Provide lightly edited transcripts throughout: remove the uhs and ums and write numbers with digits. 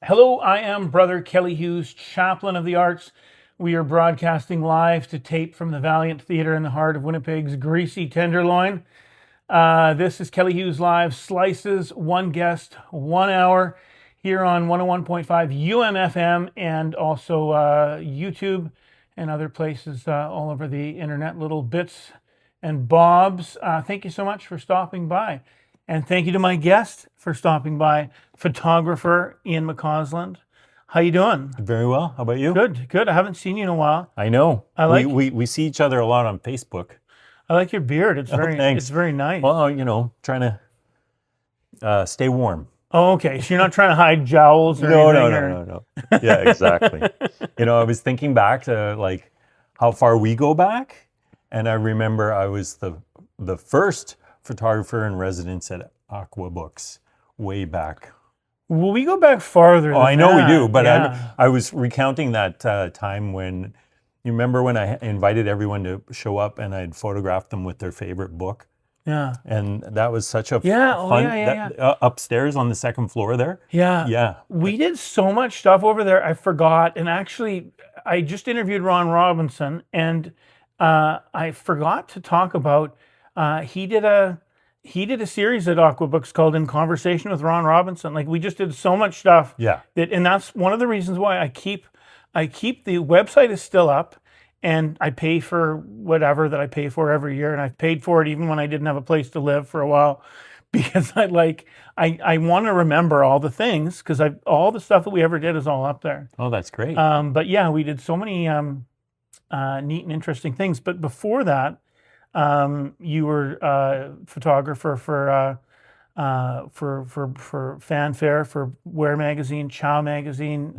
Hello, I am Brother Kelly Hughes, Chaplain of the Arts. We are broadcasting live to tape from the Valiant Theatre in the heart of Winnipeg's greasy Tenderloin. This is Kelly Hughes Live Slices, one guest, 1 hour here on 101.5 UMFM and also YouTube and other places all over the internet, little bits and bobs. Thank you so much for stopping by. And thank you to my guest for stopping by, photographer Ian McCausland. How you doing? Very well. How about you? Good, good. I haven't seen you in a while. I know. I like we see each other a lot on Facebook. I like your beard. It's Oh, very thanks. it's very nice. Well, trying to stay warm. Oh, okay. So you're not trying to hide jowls or anything? No. Yeah, exactly. I was thinking back to like how far we go back, and I remember I was the first photographer in residence at Aqua Books way back. Well, we go back farther. Oh, I know we do, but yeah. I was recounting that time when, you remember when I invited everyone to show up and I'd photographed them with their favorite book? Yeah. And that was such a Yeah, oh, fun, yeah. upstairs on the second floor there. Yeah. Yeah. We did so much stuff over there. I forgot. And actually, I just interviewed Ron Robinson, and I forgot to talk about. He did a series at Aqua Books called "In Conversation with Ron Robinson." Like, we just did so much stuff. Yeah. And that's one of the reasons why I keep the website is still up, and I pay for whatever that I pay for every year, and I've paid for it even when I didn't have a place to live for a while, because I want to remember all the things, because all the stuff that we ever did is all up there. Oh, that's great. But yeah, we did so many neat and interesting things. But before that, you were a photographer for Fanfare, for Wear Magazine, Chow Magazine.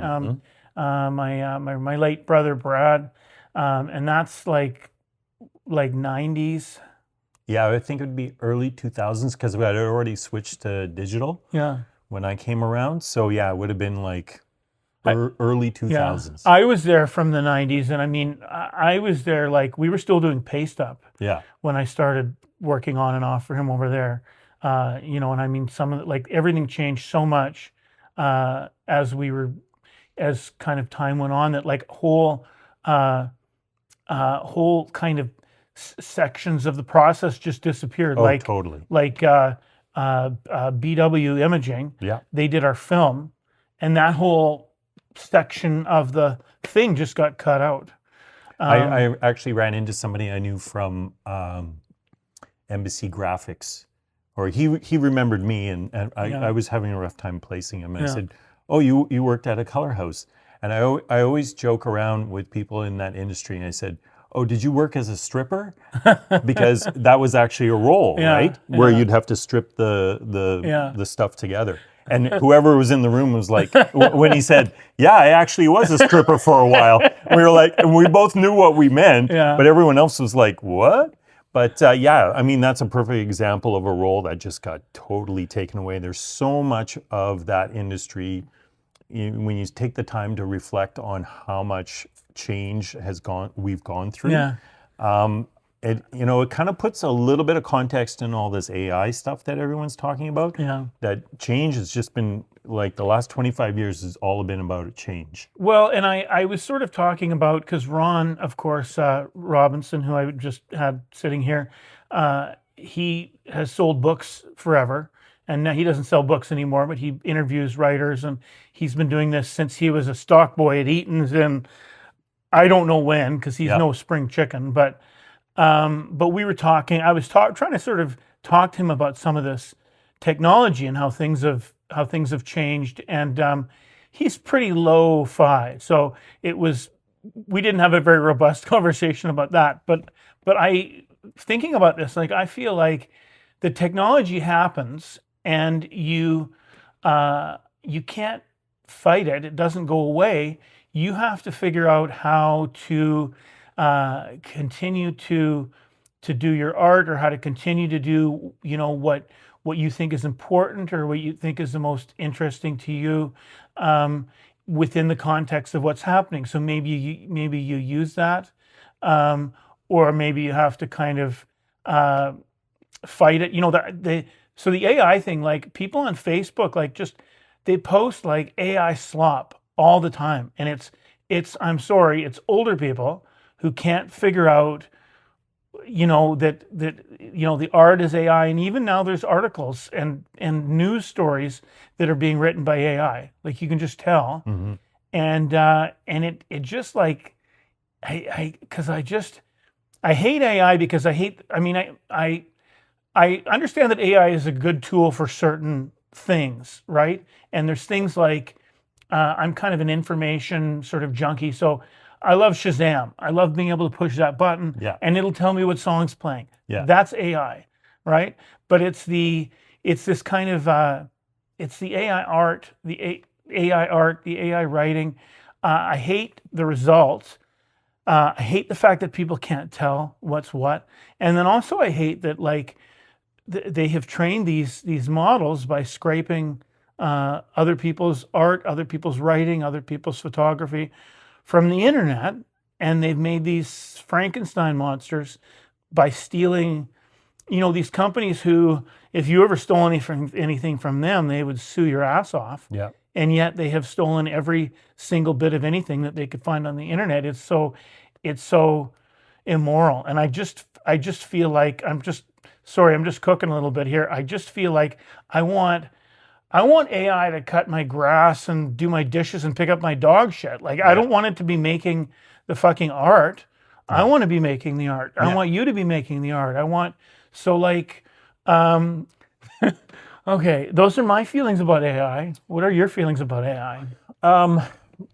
My late brother Brad, and that's like 90s. Yeah, I think it would be early 2000s because we had already switched to digital Yeah. when I came around. So yeah, it would have been like early 2000s. I was there from the 90s, and I mean, I was there like we were still doing paste up Yeah. when I started working on and off for him over there. And I mean, some of like everything changed so much as kind of time went on, that like whole kind of sections of the process just disappeared. Oh, like totally. Like BW Imaging. Yeah. They did our film, and that whole section of the thing just got cut out. I actually ran into somebody I knew from Embassy Graphics, or he remembered me, and I was having a rough time placing him. And I said, "Oh, you worked at a color house," and I always joke around with people in that industry, and I said, "Oh, did you work as a stripper?" Because that was actually a role, right? Where you'd have to strip the stuff together. And whoever was in the room was like, when he said, "Yeah, I actually was a stripper for a while," we were like, and we both knew what we meant, but everyone else was like, "What?" But I mean, that's a perfect example of a role that just got totally taken away. There's so much of that industry. When you take the time to reflect on how much change we've gone through, it kind of puts a little bit of context in all this AI stuff that everyone's talking about. Yeah. That change has just been like the last 25 years has all been about a change. Well, and I was sort of talking about, because Ron, of course, Robinson, who I just had sitting here, he has sold books forever. And now he doesn't sell books anymore, but he interviews writers, and he's been doing this since he was a stock boy at Eaton's, and I don't know when, because he's no spring chicken. But we were talking. I was trying to sort of talk to him about some of this technology and how things have changed. And he's pretty low-fi, so we didn't have a very robust conversation about that. But thinking about this, like, I feel like the technology happens, and you can't fight it. It doesn't go away. You have to figure out how to continue to do your art, or how to continue to do what you think is important, or what you think is the most interesting to you, within the context of what's happening. So maybe you use that, or maybe you have to kind of fight it. So the AI thing, like, people on Facebook, like, just they post like AI slop all the time, and I'm sorry, it's older people who can't figure out, that the art is AI, and even now there's articles and news stories that are being written by AI. Like you can just tell, Mm-hmm. and it just like because I hate AI because I hate. I mean, I understand that AI is a good tool for certain things, right? And there's things like I'm kind of an information sort of junkie, so I love Shazam. I love being able to push that button Yeah. and it'll tell me what song's playing. Yeah. That's AI, right? But it's this kind of it's the AI art, AI art, the AI writing. I hate the results. I hate the fact that people can't tell what's what, and then also I hate that like they have trained these models by scraping other people's art, other people's writing, other people's photography from the internet, and they've made these Frankenstein monsters by stealing. These companies who, if you ever stole anything from them, they would sue your ass off. Yeah. And yet they have stolen every single bit of anything that they could find on the internet. It's so immoral, and I just feel like I'm just cooking a little bit here. I just feel like I want AI to cut my grass and do my dishes and pick up my dog shit. Like I don't want it to be making the fucking art. I want to be making the art. I Yeah. want you to be making the art. So like um okay, those are my feelings about AI. What are your feelings about AI?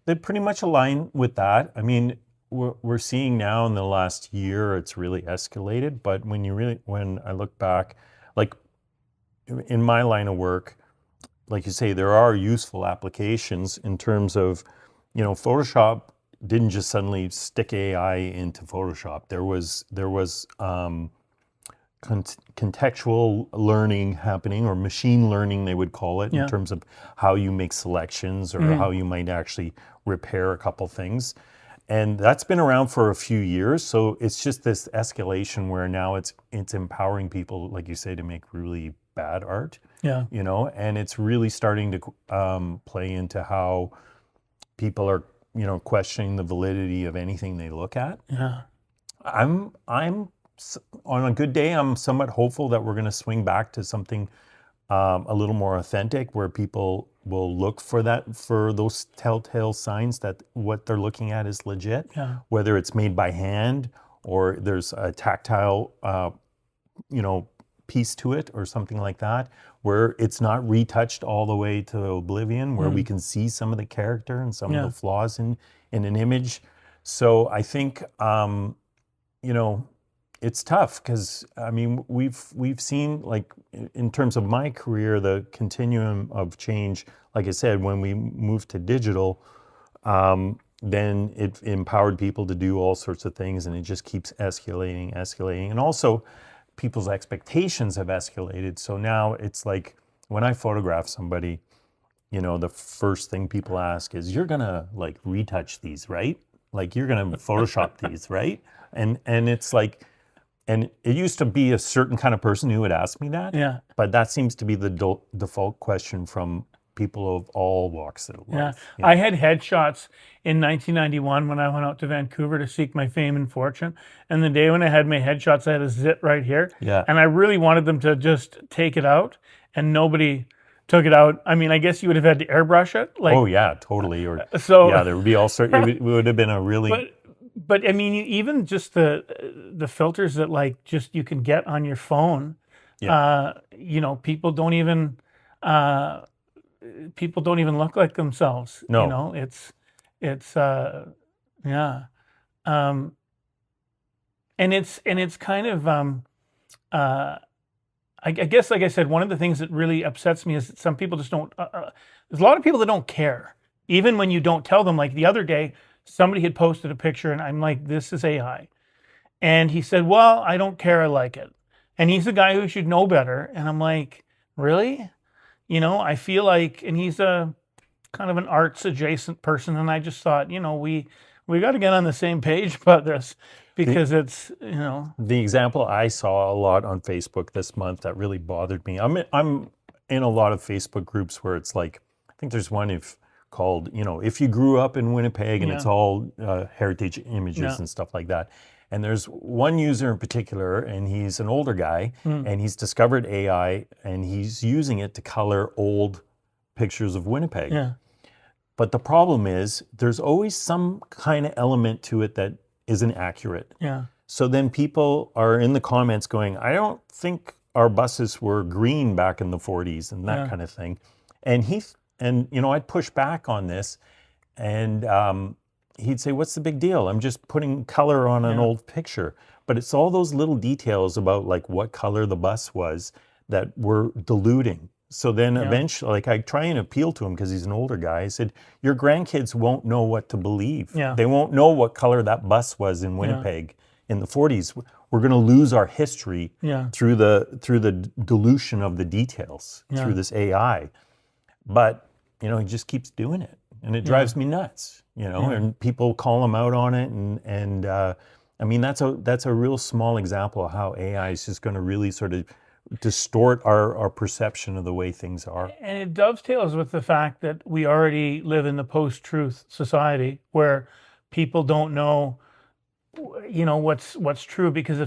They pretty much align with that. I mean, we're seeing now in the last year, it's really escalated. But when I look back, like in my line of work, like you say, there are useful applications in terms of, Photoshop didn't just suddenly stick AI into Photoshop. There was contextual learning happening, or machine learning, they would call it, in Yeah. terms of how you make selections or how you might actually repair a couple things. And that's been around for a few years. So it's just this escalation where now it's empowering people, like you say, to make really bad art, Yeah. and it's really starting to play into how people are, questioning the validity of anything they look at. Yeah. I'm on a good day, I'm somewhat hopeful that we're going to swing back to something a little more authentic, where people will look for those telltale signs that what they're looking at is legit, Yeah. whether it's made by hand or there's a tactile, piece to it or something like that, where it's not retouched all the way to oblivion, where we can see some of the character and some of the flaws in an image. So I think, it's tough because I mean we've seen, like in terms of my career, the continuum of change. Like I said, when we moved to digital, then it empowered people to do all sorts of things, and it just keeps escalating, and also people's expectations have escalated. So now it's like when I photograph somebody, the first thing people ask is, "You're gonna like retouch these, right? Like you're gonna Photoshop these, right?" And it's like. And it used to be a certain kind of person who would ask me that. Yeah. But that seems to be the default question from people of all walks of Yeah. life. I had headshots in 1991 when I went out to Vancouver to seek my fame and fortune. And the day when I had my headshots, I had a zit right here. Yeah. And I really wanted them to just take it out, and nobody took it out. I mean, I guess you would have had to airbrush it. Like, Oh yeah, totally. Or so, yeah, there would be all sorts. It would have been a really. but I mean, even just the filters that like just you can get on your phone, Yeah. people don't even look like themselves. No. It's yeah, um, and it's kind of I guess, like I said, one of the things that really upsets me is that some people just don't. There's a lot of people that don't care, even when you don't tell them. Like the other day, somebody had posted a picture, and I'm like, "This is AI," and he said, "Well, I don't care. I like it." And he's a guy who should know better. And I'm like, "Really?" I feel like, and he's a kind of an arts adjacent person, and I just thought, we got to get on the same page about this, because it's. The example I saw a lot on Facebook this month that really bothered me. I'm in a lot of Facebook groups where it's like think there's one called, if you grew up in Winnipeg, and it's all heritage images and stuff like that. And there's one user in particular, and he's an older guy, and he's discovered AI, and he's using it to color old pictures of Winnipeg. Yeah. But the problem is there's always some kind of element to it that isn't accurate. Yeah. So then people are in the comments going, I don't think our buses were green back in the 40s and that kind of thing. And I'd push back on this, and he'd say, what's the big deal? I'm just putting color on an old picture. But it's all those little details about like what color the bus was that were diluting. So then eventually, like, I try and appeal to him because he's an older guy. I said, your grandkids won't know what to believe. Yeah. They won't know what color that bus was in Winnipeg in the 40s. We're going to lose our history through the dilution of the details through this AI. But, he just keeps doing it. And it drives me nuts, and people call him out on it. And I mean, that's a real small example of how AI is just going to really sort of distort our perception of the way things are. And it dovetails with the fact that we already live in the post-truth society where people don't know, what's true. Because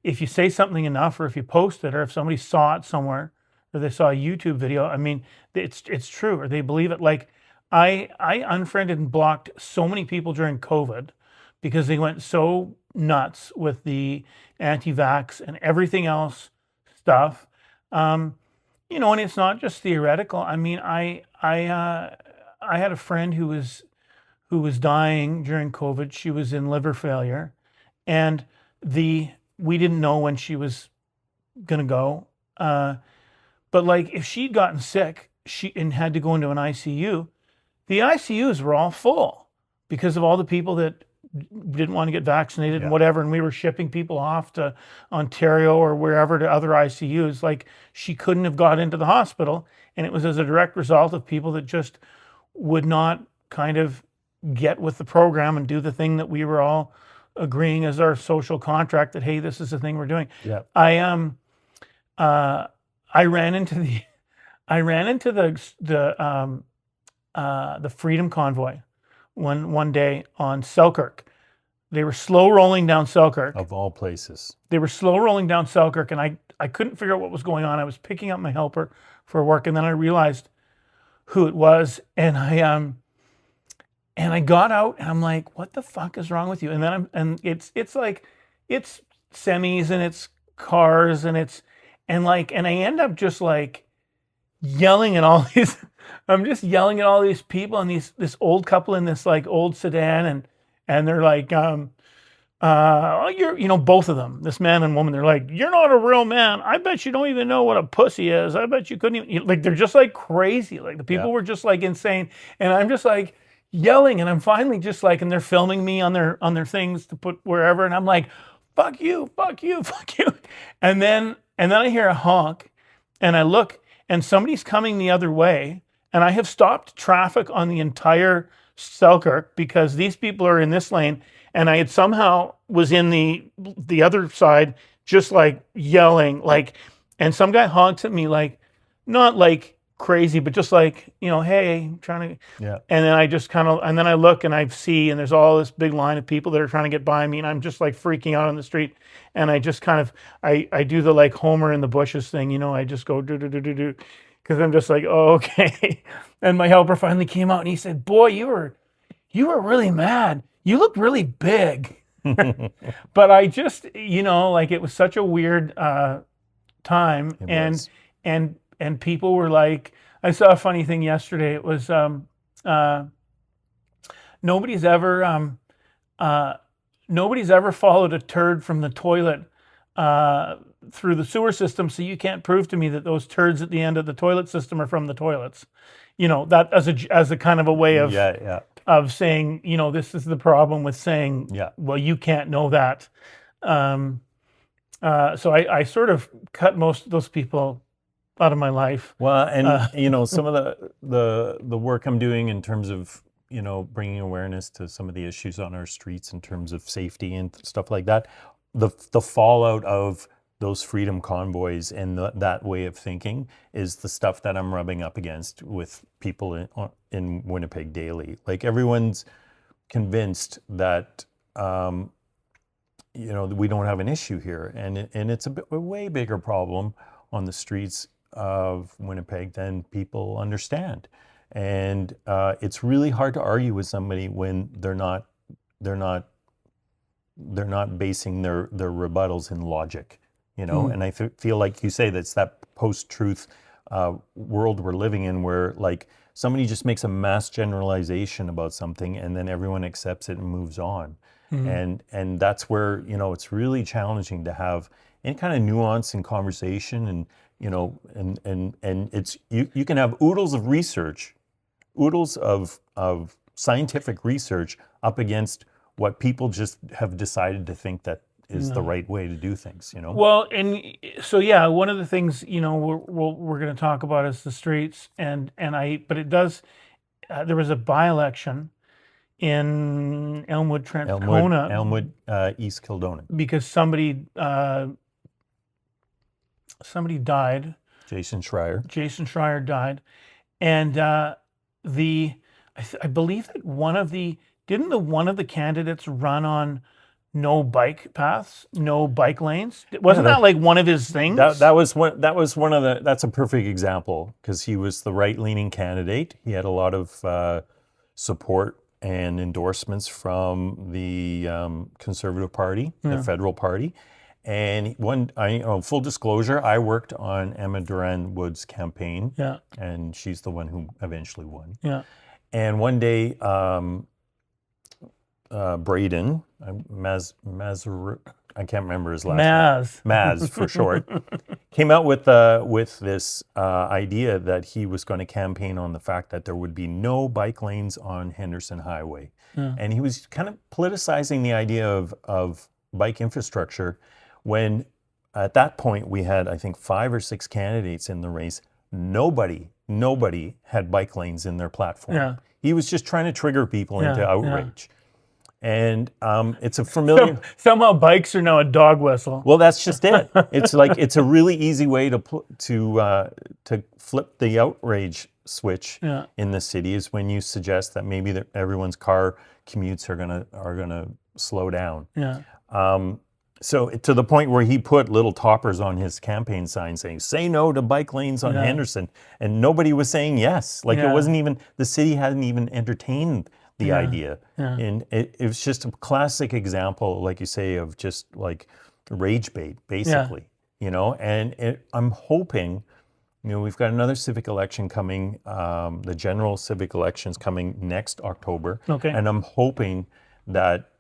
if you say something enough, or if you post it, or if somebody saw it somewhere, or they saw a YouTube video, I mean, it's true, or they believe it. Like, I unfriended and blocked so many people during COVID because they went so nuts with the anti-vax and everything else stuff. And it's not just theoretical. I mean, I had a friend who was dying during COVID. She was in liver failure, and we didn't know when she was gonna go. But like, if she'd gotten sick and had to go into an ICU, the ICUs were all full because of all the people that didn't want to get vaccinated and whatever. And we were shipping people off to Ontario or wherever to other ICUs. Like, she couldn't have got into the hospital. And it was as a direct result of people that just would not kind of get with the program and do the thing that we were all agreeing as our social contract that, hey, this is the thing we're doing. Yeah. I ran into the Freedom Convoy one day on Selkirk. They were slow rolling down Selkirk. Of all places. They were slow rolling down Selkirk, and I couldn't figure out what was going on. I was picking up my helper for work, and then I realized who it was, and I got out, and I'm like, what the fuck is wrong with you? And then it's like, it's semis and it's cars and I end up just like yelling at all these. I'm just yelling at all these people and this old couple in this like old sedan, and they're like, you're, both of them, this man and woman, they're like, you're not a real man. I bet you don't even know what a pussy is. I bet you couldn't even, like, they're just like crazy. Like, the people were just like insane, and I'm just like yelling, and I'm finally just like, and they're filming me on their things to put wherever, and I'm like, fuck you, fuck you, fuck you, and then I hear a honk, and I look, and somebody's coming the other way. And I have stopped traffic on the entire Selkirk because these people are in this lane, and I had somehow was in the other side, just like yelling, like, and some guy honks at me, like, not like crazy, but just like, hey, I'm trying to, and then I just kind of, and then I look and I see, and there's all this big line of people that are trying to get by me, and I'm just like freaking out on the street, and I just kind of, I do the like Homer in the bushes thing, I just go do do do do do. Because I'm just like, oh, okay. And my helper finally came out and he said, boy, you were really mad. You looked really big. But I just, like, it was such a weird time. And people were like, I saw a funny thing yesterday. It was nobody's ever followed a turd from the toilet through the sewer system, so you can't prove to me that those turds at the end of the toilet system are from the toilets. That as a kind of a way of of saying, this is the problem with saying, well, you can't know that. So I sort of cut most of those people out of my life. Well, and some of the work I'm doing in terms of bringing awareness to some of the issues on our streets in terms of safety and stuff like that. The fallout of those freedom convoys and that way of thinking is the stuff that I'm rubbing up against with people in Winnipeg daily. Like everyone's convinced that we don't have an issue here, and it's a way bigger problem on the streets of Winnipeg than people understand. And it's really hard to argue with somebody when they're not basing their rebuttals in logic, And I feel like you say that's that post-truth world we're living in, where like somebody just makes a mass generalization about something, and then everyone accepts it and moves on. And that's where it's really challenging to have any kind of nuance in conversation, and and it's you can have oodles of research, oodles of scientific research up against what people just have decided to think that is the right way to do things, Well, and so yeah, one of the things we're going to talk about is the streets, but it does. There was a by-election in Elmwood, Transcona, Elmwood, East Kildonan, because somebody died. Jason Schreier died, and I believe that one of the candidates run on no bike paths, no bike lanes? Wasn't that like one of his things? That was one of the. That's a perfect example, because he was the right-leaning candidate. He had a lot of support and endorsements from the Conservative Party, the federal party. And full disclosure, I worked on Emma Duran-Wood's campaign, and she's the one who eventually won. Yeah. And one day, Braden, I can't remember his last name. Maz for short, came out with this idea that he was going to campaign on the fact that there would be no bike lanes on Henderson Highway. And he was kind of politicizing the idea of bike infrastructure, when at that point we had, I think, 5 or 6 candidates in the race. Nobody had bike lanes in their platform. Yeah. He was just trying to trigger people into outrage. And it's a familiar. Somehow bikes are now a dog whistle. Well, that's just it. It's like it's a really easy way to flip the outrage switch in the city, is when you suggest that maybe everyone's car commutes are gonna slow down. Yeah. So to the point where he put little toppers on his campaign sign saying, "Say no to bike lanes on Henderson," and nobody was saying yes. Like it wasn't even, the city hadn't even entertained the idea. And it was just a classic example, like you say, of just like rage bait, basically. And I'm hoping, we've got another civic election coming, the general civic election's coming next October. Okay. And I'm hoping that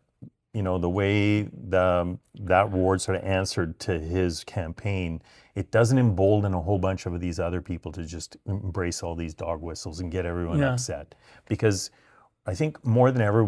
the way that ward sort of answered to his campaign, it doesn't embolden a whole bunch of these other people to just embrace all these dog whistles and get everyone upset. Because I think more than ever,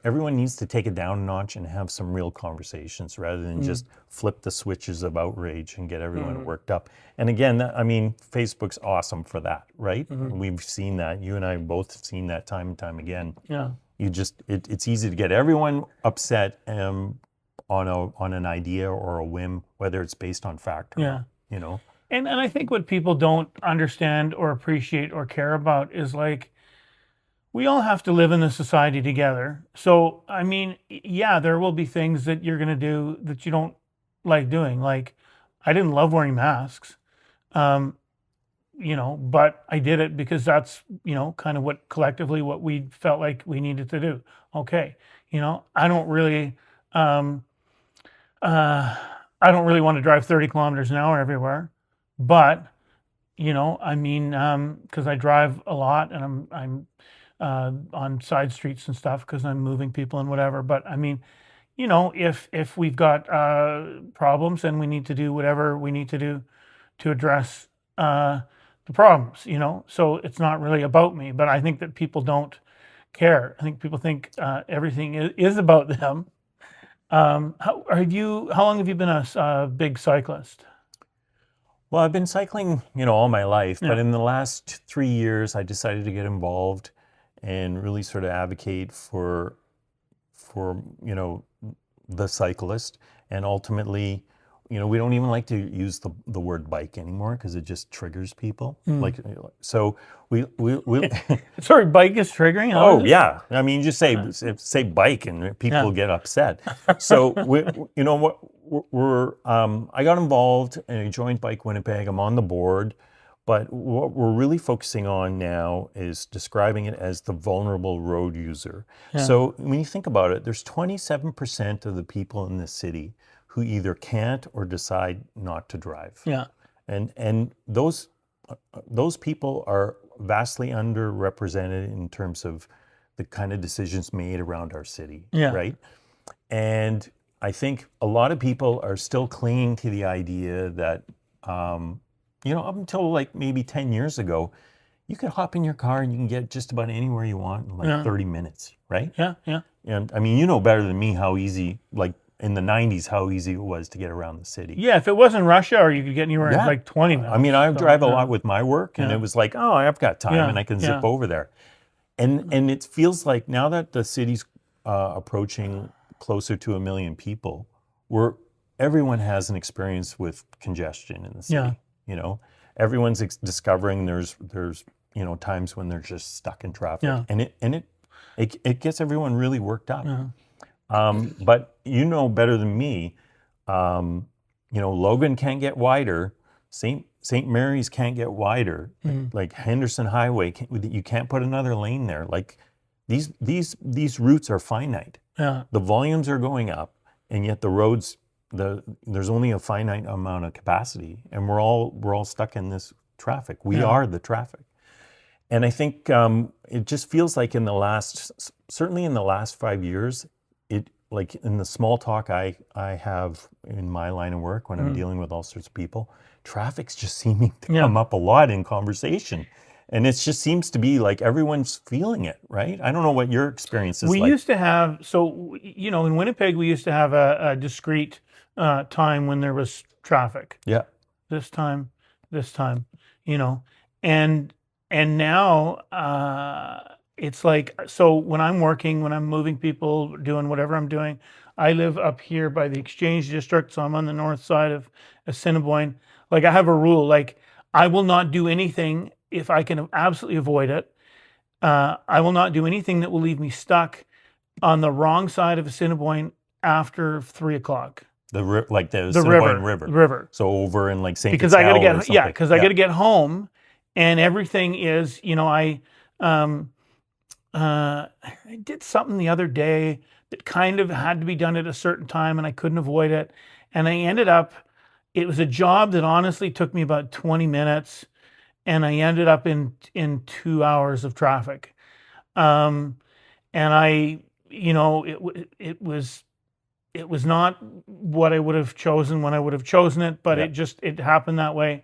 everyone needs to take it down a notch and have some real conversations, rather than just flip the switches of outrage and get everyone worked up. And again, Facebook's awesome for that, right? We've seen that. You and I both have seen that time and time again. Yeah. It's easy to get everyone upset on an idea or a whim, whether it's based on fact or not, And I think what people don't understand or appreciate or care about is, like, we all have to live in this society together. So, I mean, there will be things that you're going to do that you don't like doing. Like, I didn't love wearing masks. But I did it because that's, kind of collectively what we felt like we needed to do. Okay. I don't really want to drive 30 kilometers an hour everywhere, but, because I drive a lot, and I'm on side streets and stuff because I'm moving people and whatever. But I mean, if we've got problems, and we need to do whatever we need to do to address the problems, so it's not really about me. But I think that people don't care. I think people think everything is about them. How long have you been a big cyclist? Well, I've been cycling, all my life, but in the last 3 years, I decided to get involved and really sort of advocate for the cyclist. And ultimately, we don't even like to use the word bike anymore because it just triggers people. So we Sorry, bike is triggering. How oh is it? yeah, I mean, just say bike and people get upset. So I got involved and I joined Bike Winnipeg. I'm on the board, but what we're really focusing on now is describing it as the vulnerable road user. So when you think about it, there's 27% of the people in this city who either can't or decide not to drive. Yeah. And those people are vastly underrepresented in terms of the kind of decisions made around our city, right? And I think a lot of people are still clinging to the idea that, up until like maybe 10 years ago, you could hop in your car and you can get just about anywhere you want in like 30 minutes, right? Yeah, yeah. And I mean, you know better than me how easy, like in the 90s, how easy it was to get around the city. Yeah, if it wasn't rush hour, you could get anywhere in like 20 minutes. I mean, I drive a lot with my work, and it was like, oh, I've got time, and I can zip over there. And it feels like now that the city's approaching closer to 1 million people, where everyone has an experience with congestion in the city. Everyone's discovering there's times when they're just stuck in traffic, and it gets everyone really worked up. But you know better than me, Logan can't get wider. St. Mary's can't get wider. Like Henderson Highway, you can't put another lane there. Like these routes are finite. The volumes are going up, and yet the roads, there's only a finite amount of capacity, and we're all stuck in this traffic. We are the traffic. And I think it just feels like certainly in the last 5 years, like in the small talk I have in my line of work when I'm dealing with all sorts of people, traffic's just seeming to come up a lot in conversation. And it just seems to be like everyone's feeling it, right? I don't know what your experience is like. We used to have, in Winnipeg, we used to have a discrete time when there was traffic. Yeah. This time, and now it's like, so when I'm working, when I'm moving people, doing whatever I'm doing, I live up here by the Exchange District, so I'm on the north side of Assiniboine. Like, I have a rule, like, I will not do anything if I can absolutely avoid it. I will not do anything that will leave me stuck on the wrong side of Assiniboine after 3 o'clock. The Assiniboine River. So over in like St. Because I got to get, because I got to get home, and everything is, I did something the other day that kind of had to be done at a certain time, and I couldn't avoid it. And I ended up, it was a job that honestly took me about 20 minutes, and I ended up in 2 hours of traffic. And it was not what I would have chosen when I would have chosen it, but it happened that way.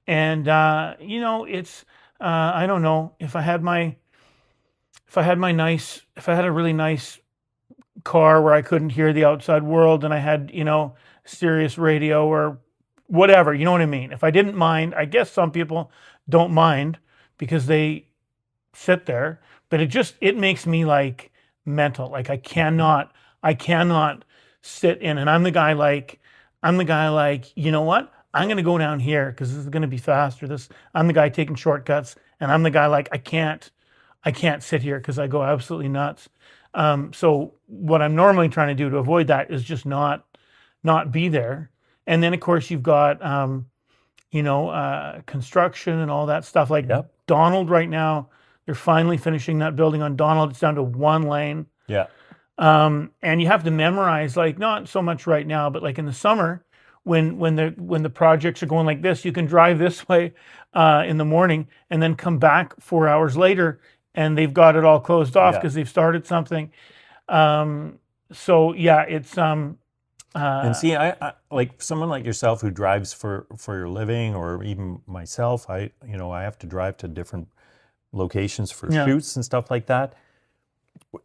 And it's I don't know, if I had a really nice car where I couldn't hear the outside world, and I had, Sirius radio or whatever, you know what I mean? If I didn't mind, I guess some people don't mind because they sit there, but it makes me like mental. Like I cannot sit in, and I'm the guy like, you know what? I'm going to go down here because this is going to be faster. I'm the guy taking shortcuts, and I'm the guy like, I can't sit here because I go absolutely nuts. So what I'm normally trying to do to avoid that is just not be there. And then of course you've got, construction and all that stuff. Like Donald right now, they're finally finishing that building on Donald. It's down to 1 lane. Yeah. And you have to memorize, like, not so much right now, but like in the summer, when the projects are going like this, you can drive this way in the morning and then come back 4 hours later, and they've got it all closed off because they've started something. So yeah, it's and see, I like someone like yourself who drives for your living, or even myself. I have to drive to different locations for shoots and stuff like that.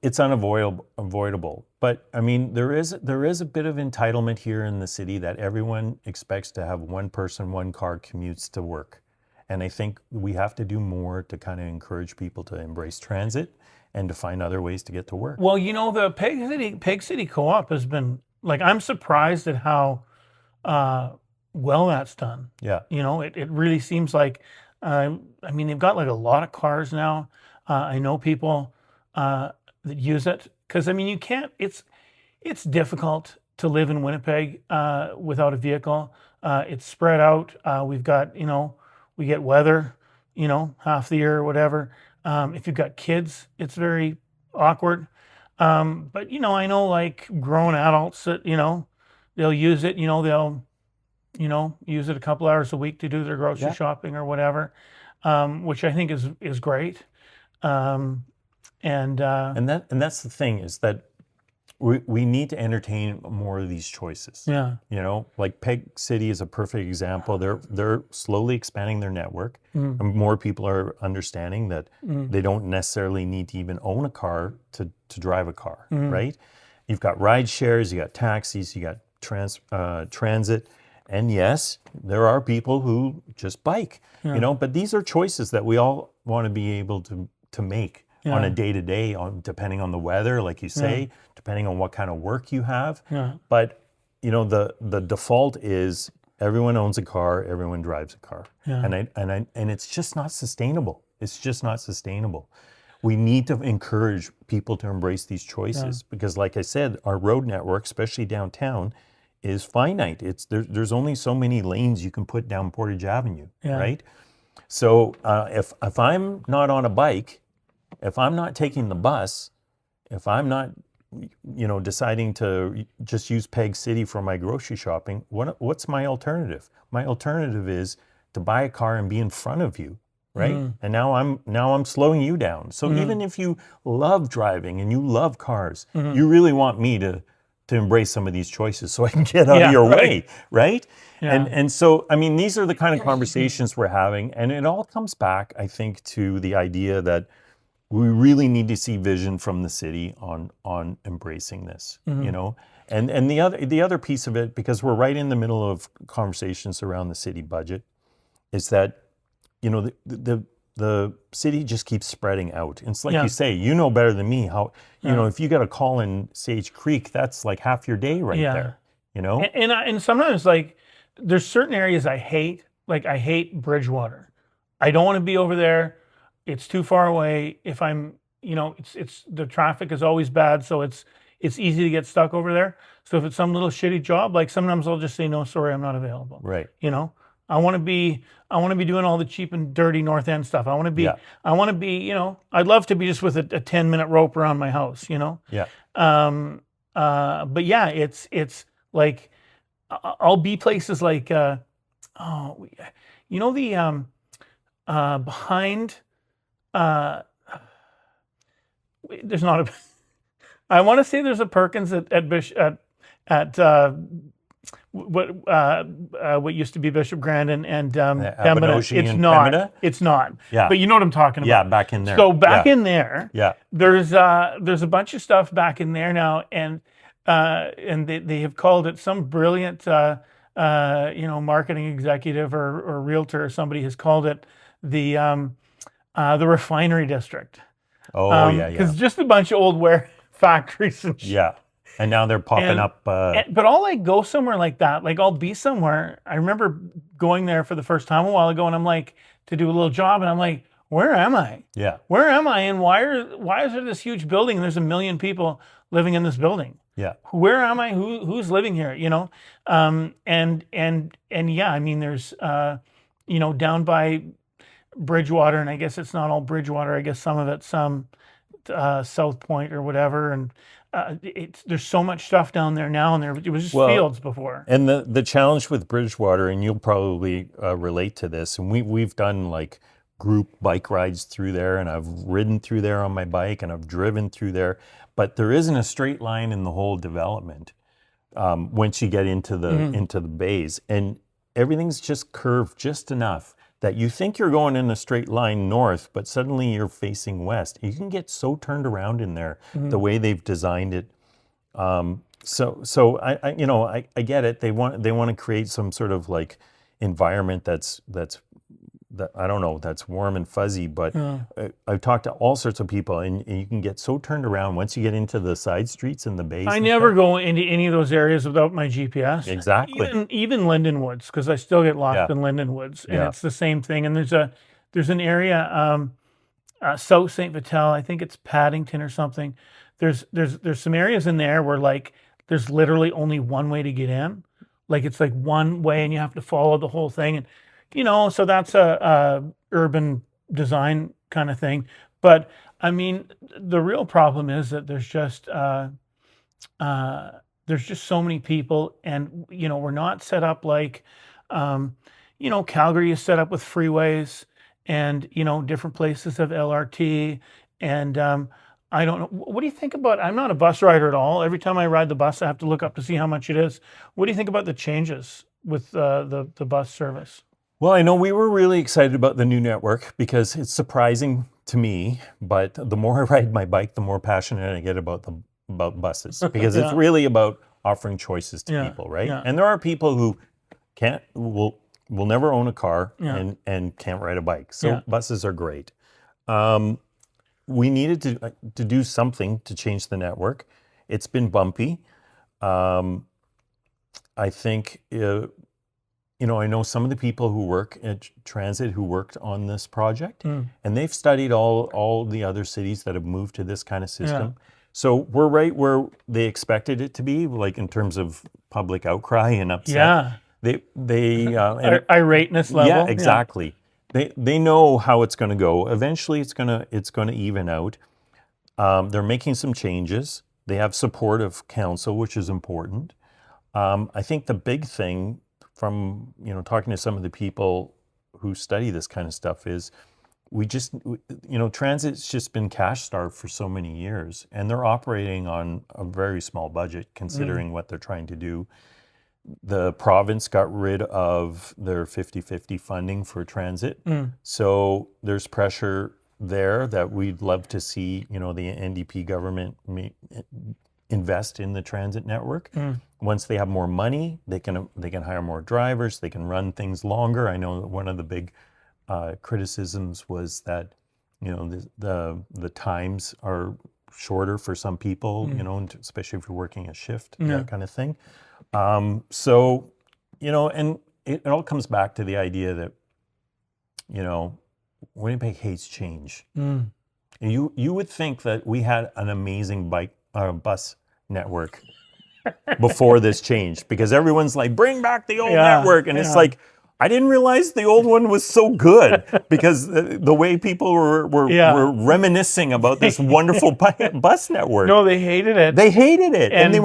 It's unavoidable. But I mean, there is a bit of entitlement here in the city that everyone expects to have one person, one car commutes to work. And I think we have to do more to kind of encourage people to embrace transit and to find other ways to get to work. Well, the Peg City Co-op has been, like, I'm surprised at how well that's done. Yeah. You know, it really seems like, I mean, they've got like a lot of cars now. I know people that use it because I mean, you can't. It's difficult to live in Winnipeg without a vehicle. It's spread out. We've got, you know, we get weather, you know, half the year or whatever. If you've got kids, it's very awkward. But you know, I know like grown adults that, you know, they'll use it, you know, they'll, you know, use it a couple hours a week to do their grocery Yeah. shopping or whatever, which I think is great. And that's the thing is that we need to entertain more of these choices. yeah, You know, like Peg City is a perfect example. They're slowly expanding their network. And more people are understanding that they don't necessarily need to even own a car to drive a car, right? You've got ride shares, you got taxis, you got transit. And yes, there are people who just bike, you know, but these are choices that we all want to be able to make on a day-to-day, depending on the weather, like you say, depending on what kind of work you have. But, you know, the default is everyone owns a car, everyone drives a car. And it's just not sustainable. It's just not sustainable. We need to encourage people to embrace these choices because, like I said, our road network, especially downtown, is finite. There's only so many lanes you can put down Portage Avenue, right? So if I'm not on a bike, if I'm not taking the bus, if I'm not, you know, deciding to just use Peg City for my grocery shopping, what's my alternative? My alternative is to buy a car and be in front of you, right? And now I'm slowing you down. So even if you love driving and you love cars, you really want me to embrace some of these choices so I can get out of your way, right? And so, I mean, these are the kind of conversations we're having, and it all comes back, I think, to the idea that we really need to see vision from the city on embracing this, you know? And the other piece of it, because we're right in the middle of conversations around the city budget, is that, you know, the city just keeps spreading out. It's like you say, you know better than me how, you know, if you got a call in Sage Creek, that's like half your day right there, you know? And sometimes like there's certain areas I hate, like I hate Bridgewater. I don't want to be over there. It's too far away. If I'm, you know, it's the traffic is always bad, so it's easy to get stuck over there. So if it's some little shitty job, like sometimes I'll just say no, sorry, I'm not available. Right. You know, I want to be doing all the cheap and dirty North End stuff. I want to be, you know, I'd love to be just with a 10-minute rope around my house, you know. Yeah. But yeah, it's like I'll be places like, you know, the behind. There's not a. I want to say there's a Perkins at what used to be Bishop Grand and Pembina. It's not. Pembina? It's not. Yeah. But you know what I'm talking about. Yeah, back in there. So back in there. Yeah. There's a bunch of stuff back in there now, and they have called it some brilliant you know, marketing executive or realtor or somebody has called it the refinery district. Oh, yeah. Because just a bunch of old ware factories and shit. Yeah. And now they're popping up. But I'll like go somewhere like that. Like I'll be somewhere. I remember going there for the first time a while ago, and I'm like to do a little job, and I'm like, where am I? Yeah. Where am I? And why is there this huge building and there's 1 million people living in this building? Yeah. Where am I? Who's living here? You know? And yeah, I mean, there's you know, down by Bridgewater, and I guess it's not all Bridgewater. I guess some of it's South Point or whatever, and there's so much stuff down there now, and it was just fields before. And the challenge with Bridgewater, and you'll probably relate to this, and we've done like group bike rides through there, and I've ridden through there on my bike, and I've driven through there, but there isn't a straight line in the whole development once you get into the bays, and everything's just curved just enough that you think you're going in a straight line north, but suddenly you're facing west. You can get so turned around in there, the way they've designed it. So I you know, I get it. They want to create some sort of like environment that's I don't know, that's warm and fuzzy, but Yeah. I've talked to all sorts of people, and you can get so turned around once you get into the side streets and the bays I and never stuff. go into any of those areas without my GPS. Exactly. Even Lindenwoods, because I still get lost Yeah. in Lindenwoods, and Yeah. it's the same thing. And there's an area, South St. Vital, I think it's Paddington or something. There's some areas in there where like there's literally only one way to get in. Like it's like one way and you have to follow the whole thing. And so that's a urban design kind of thing. But I mean, the real problem is that there's just so many people, and we're not set up like, Calgary is set up with freeways, and different places have LRT, and I don't know. What do you think about? I'm not a bus rider at all. Every time I ride the bus, I have to look up to see how much it is. What do you think about the changes with the bus service? Well, I know we were really excited about the new network because it's surprising to me, but the more I ride my bike, the more passionate I get about buses because it's Yeah. really about offering choices to Yeah. people, right? Yeah. And there are people who will never own a car Yeah. and can't ride a bike. So Yeah. buses are great. We needed to do something to change the network. It's been bumpy. I think I know some of the people who work at transit who worked on this project, and they've studied all the other cities that have moved to this kind of system. So we're right where they expected it to be, like in terms of public outcry and upset. Yeah. They and Irateness level. yeah, exactly. They know how it's going to go. Eventually, it's gonna even out. They're making some changes. They have support of council, which is important. I think the big thing from talking to some of the people who study this kind of stuff is transit's just been cash starved for so many years, and they're operating on a very small budget considering what they're trying to do. The province got rid of their 50-50 funding for transit. So there's pressure there that we'd love to see, the NDP government invest in the transit network. Once they have more money, they can hire more drivers, they can run things longer. I know that one of the big criticisms was that, the times are shorter for some people, especially if you're working a shift, that kind of thing. So, and it all comes back to the idea that, Winnipeg hates change. And you would think that we had an amazing bus network before this change, because everyone's like, bring back the old network. And it's like, I didn't realize the old one was so good, because the way people were reminiscing about this wonderful bus network. No, they hated it. They hated it, and they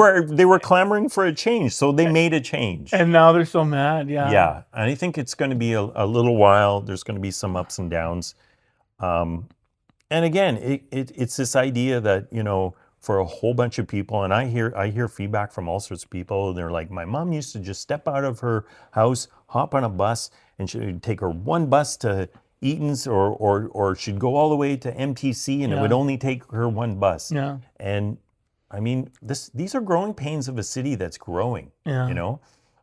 were clamoring for a change, so they made a change. And now they're so mad. Yeah. Yeah, and I think it's going to be a little while. There's going to be some ups and downs, and again, it's this idea that for a whole bunch of people, and I hear feedback from all sorts of people, and they're like, my mom used to just step out of her house, hop on a bus, and she'd take her one bus to Eaton's, or she'd go all the way to MTC, and it would only take her one bus. Yeah. And I mean, these are growing pains of a city that's growing. Yeah.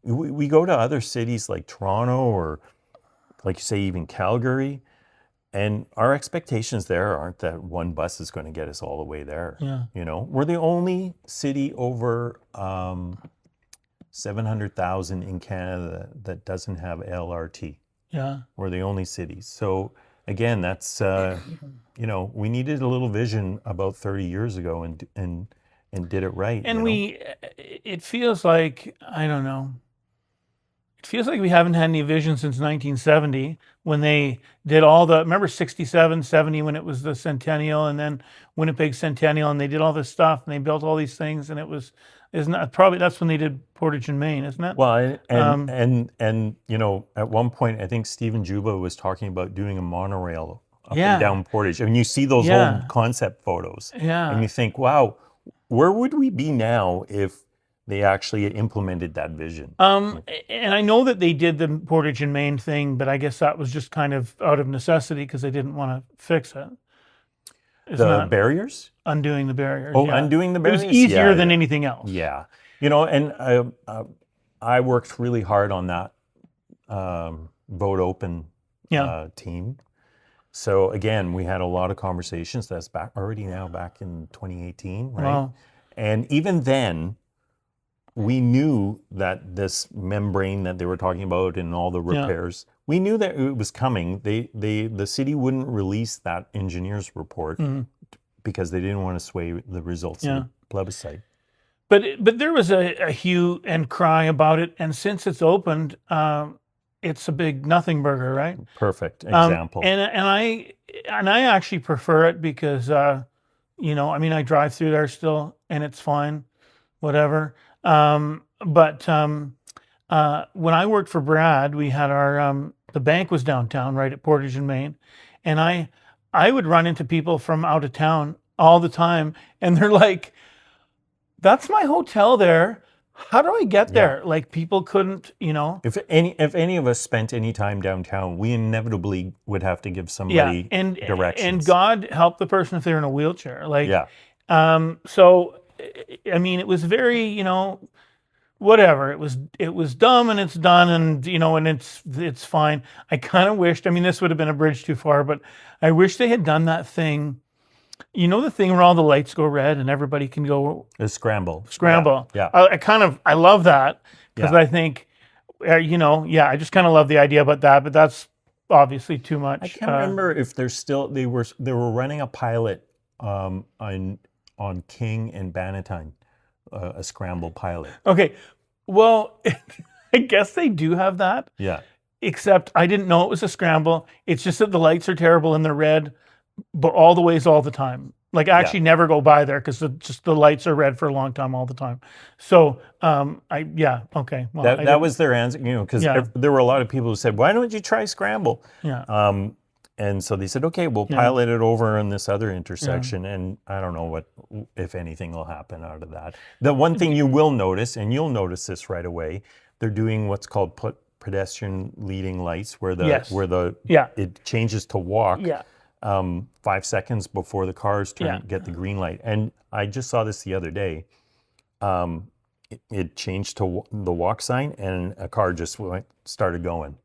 We go to other cities like Toronto, or like you say, even Calgary, and our expectations there aren't that one bus is going to get us all the way there. Yeah. We're the only city over 700,000 in Canada that doesn't have LRT. Yeah. We're the only city. So again, that's we needed a little vision about 30 years ago, and did it right. And it feels like, I don't know. It feels like we haven't had any vision since 1970, when they did remember 67, 70, when it was the centennial, and then Winnipeg Centennial, and they did all this stuff, and they built all these things, and that's when they did Portage and Main, isn't it? Well, and at one point, I think Stephen Juba was talking about doing a monorail up and down Portage. I mean, you see those old concept photos, and you think, wow, where would we be now if they actually implemented that vision? And I know that they did the Portage and Main thing, but I guess that was just kind of out of necessity because they didn't want to fix it. The barriers? Undoing the barriers. Oh, undoing the barriers? It was easier than anything else. Yeah. And I worked really hard on that vote open Yeah. team. So again, we had a lot of conversations. That's back in 2018, right? Wow. And even then, we knew that this membrane that they were talking about and all the Yeah. repairs, we knew that it was coming. The city wouldn't release that engineer's report Mhm. because they didn't want to sway the results of Yeah. the plebiscite. But there was a hue and cry about it, and since it's opened, it's a big nothing burger, right? Perfect example. And I actually prefer it because I mean, I drive through there still, and it's fine, whatever. But when I worked for Brad, we had the bank was downtown, right at Portage and Main, and I would run into people from out of town all the time, and they're like, "That's my hotel there. How do I get there?" Like people couldn't, If any of us spent any time downtown, we inevitably would have to give Yeah, somebody and directions. God help the person if they're in a wheelchair. Like, Yeah. so I mean, it was very, whatever. It was dumb and it's done, and and it's fine. I kind of wished. I mean, this would have been a bridge too far, but I wish they had done that thing. The thing where all the lights go red and everybody can go The scramble. scramble. Yeah. I love that because Yeah. I think, I just kind of love the idea about that, but that's obviously too much. I can't remember if they were running a pilot on King and Bannatyne, a scramble pilot. Okay, well, I guess they do have that, Yeah. except I didn't know it was a scramble. It's just that the lights are terrible and they're red, but all the ways all the time. Like I actually never go by there because the lights are red for a long time all the time. So okay. Well, That was their answer, because there were a lot of people who said, "Why don't you try scramble?" Yeah. And so they said, "Okay, we'll pilot it over in this other intersection." And I don't know what, if anything, will happen out of that. The one thing you will notice, and you'll notice this right away, they're doing what's called pedestrian leading lights, where it changes to walk. Yeah. 5 seconds before the cars get the green light. And I just saw this the other day. It changed to the walk sign, and a car just started going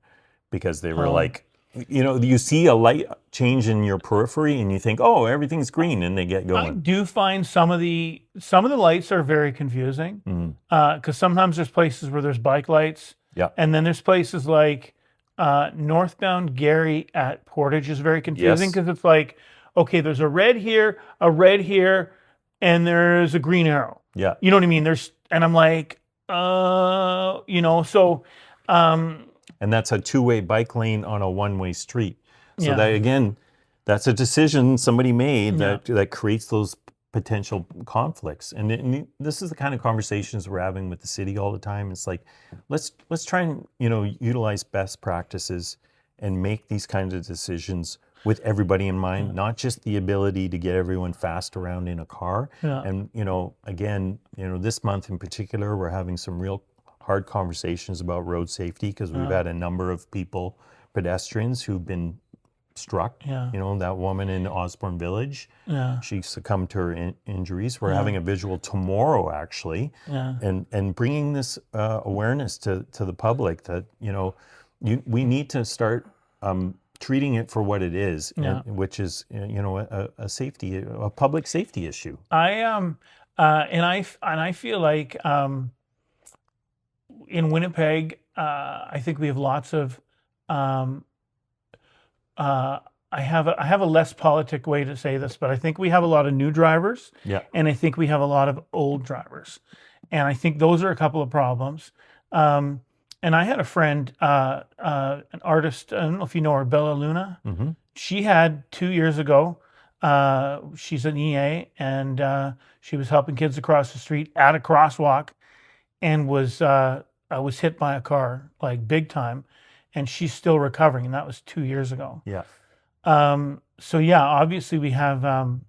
because they were like, you see a light change in your periphery and you think, oh, everything's green, and they get I going. do find some of the lights are very confusing because sometimes there's places where there's bike lights, and then there's places like northbound Gary at Portage is very confusing because it's like, okay, there's a red here, and there's a green arrow. Yeah. You know what I mean? And I'm like, so. And that's a two-way bike lane on a one-way street. So that, again, that's a decision somebody made that creates those potential conflicts. And this is the kind of conversations we're having with the city all the time. It's like, let's try and utilize best practices and make these kinds of decisions with everybody in mind, not just the ability to get everyone fast around in a car. And again, this month in particular, we're having some real hard conversations about road safety because we've had a number of pedestrians who've been struck. That woman in Osborne Village, she succumbed to her injuries. We're having a visual tomorrow, actually, and bringing this awareness to the public that we need to start treating it for what it is, which is a public safety issue. And I feel like in Winnipeg, I think we have lots of. I have a less politic way to say this, but I think we have a lot of new drivers, and I think we have a lot of old drivers, and I think those are a couple of problems. And I had a friend, an artist. I don't know if you know her, Bella Luna. Mm-hmm. She had 2 years ago. She's an EA, and she was helping kids across the street at a crosswalk, and was hit by a car, like big time, and she's still recovering, and that was 2 years ago. Yeah. So obviously we have a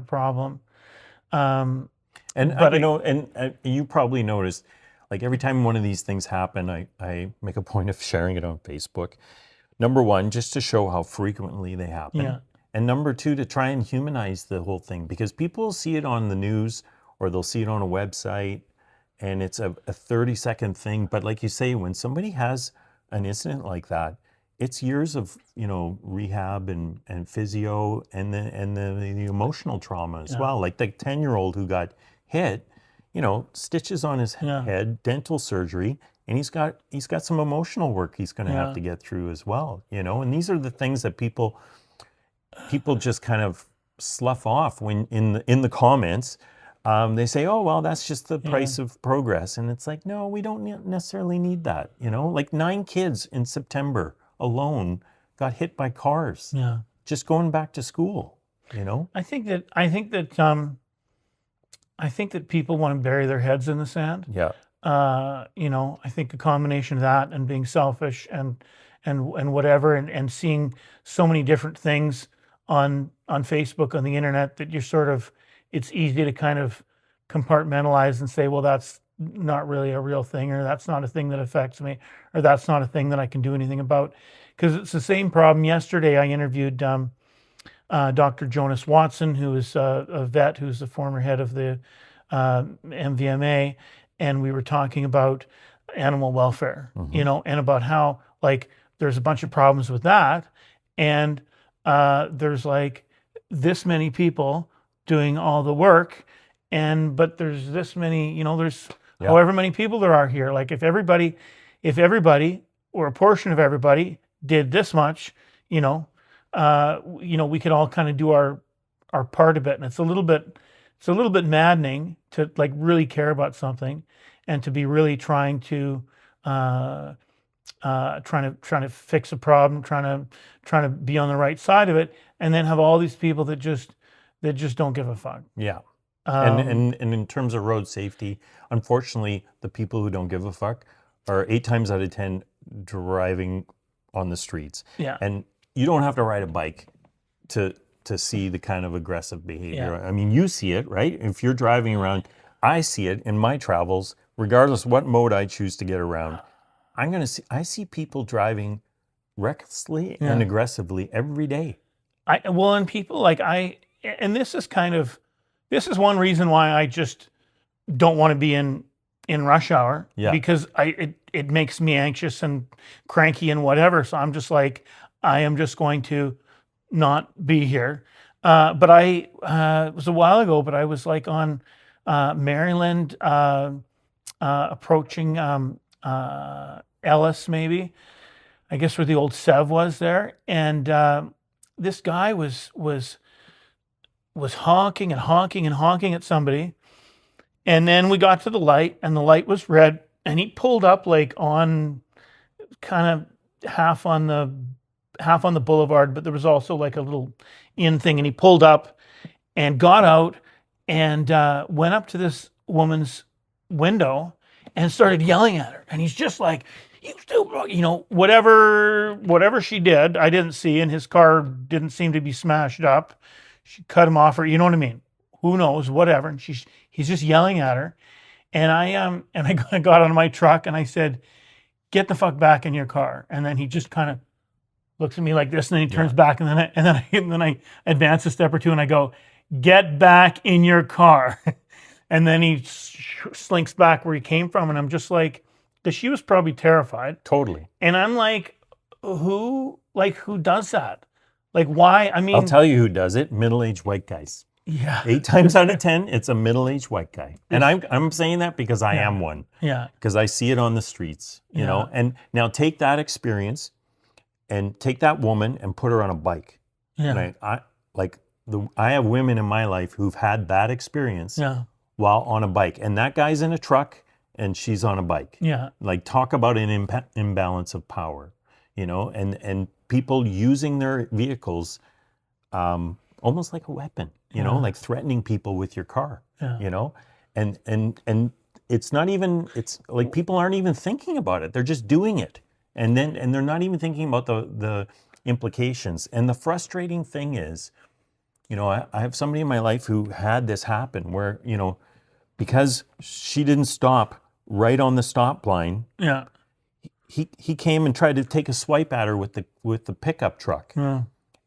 problem. And you probably noticed, like every time one of these things happen, I make a point of sharing it on Facebook. Number one, just to show how frequently they happen. Yeah. And number two, to try and humanize the whole thing, because people see it on the news or they'll see it on a website and it's a 30-second thing. But like you say, when somebody has an incident like that, it's years of, rehab and physio and the emotional trauma as well. Like the 10-year-old who got hit, stitches on his head, dental surgery, and he's got some emotional work he's going to have to get through as well, and these are the things that people just kind of slough off when in the comments. They say, oh, well, that's just the price of progress. And it's like, no, we don't necessarily need that. Like 9 kids in September alone got hit by cars. Yeah. Just going back to school, I think that people want to bury their heads in the sand. Yeah. I think a combination of that and being selfish and whatever, and seeing so many different things on Facebook, on the internet, that it's easy to kind of compartmentalize and say, well, that's not really a real thing, or that's not a thing that affects me, or that's not a thing that I can do anything about. Because it's the same problem. Yesterday, I interviewed Dr. Jonas Watson, who is a vet, who's the former head of the MVMA, and we were talking about animal welfare, and about how, like, there's a bunch of problems with that, and there's like this many people doing all the work, but there's this many, there's however many people there are here. Like if everybody or a portion of everybody did this much, we could all kind of do our part of it. And it's a little bit maddening to like really care about something and to be really trying to fix a problem, trying to be on the right side of it, and then have all these people that just don't give a fuck. Yeah. And in terms of road safety, unfortunately, the people who don't give a fuck are 8 times out of 10 driving on the streets. Yeah. And you don't have to ride a bike to see the kind of aggressive behavior. Yeah. I mean, you see it, right? If you're driving around, I see it in my travels, regardless of what mode I choose to get around. I see people driving recklessly and aggressively every day. And people and this is one reason why I just don't want to be in rush hour, because it makes me anxious and cranky and whatever. So I'm just like, I am just going to not be here. But it was a while ago, but I was like on Maryland, approaching Ellis, maybe, I guess, where the old Sev was there, and this guy was honking and honking and honking at somebody, and then we got to the light, and the light was red, and he pulled up like on kind of half on the boulevard, but there was also like a little in thing, and he pulled up and got out and went up to this woman's window and started yelling at her, and he's just like, you still, whatever she did, I didn't see, and his car didn't seem to be smashed up. She cut him off, or you know what I mean? Who knows? Whatever. And he's just yelling at her, and I got on my truck and I said, "Get the fuck back in your car." And then he just kind of looks at me like this, and then he turns back, and then I advance a step or two, and I go, "Get back in your car." And then he slinks back where he came from, and I'm just like, because she was probably terrified. Totally. And I'm like, who does that? Like, why? I mean, I'll tell you who does it. Middle-aged white guys. Yeah. 8 times out of 10, it's a middle-aged white guy. And I'm saying that because I am one. Yeah. Because I see it on the streets, you know. And now take that experience and take that woman and put her on a bike. Yeah. And I have women in my life who've had that experience while on a bike. And that guy's in a truck and she's on a bike. Yeah. Like, talk about an imbalance of power, you know, and people using their vehicles almost like a weapon, you know, like threatening people with your car, you know, and it's not even, it's like people aren't even thinking about it. They're just doing it. And they're not even thinking about the implications. And the frustrating thing is, you know, I have somebody in my life who had this happen where, you know, because she didn't stop right on the stop line. Yeah. He came and tried to take a swipe at her with the pickup truck. Yeah.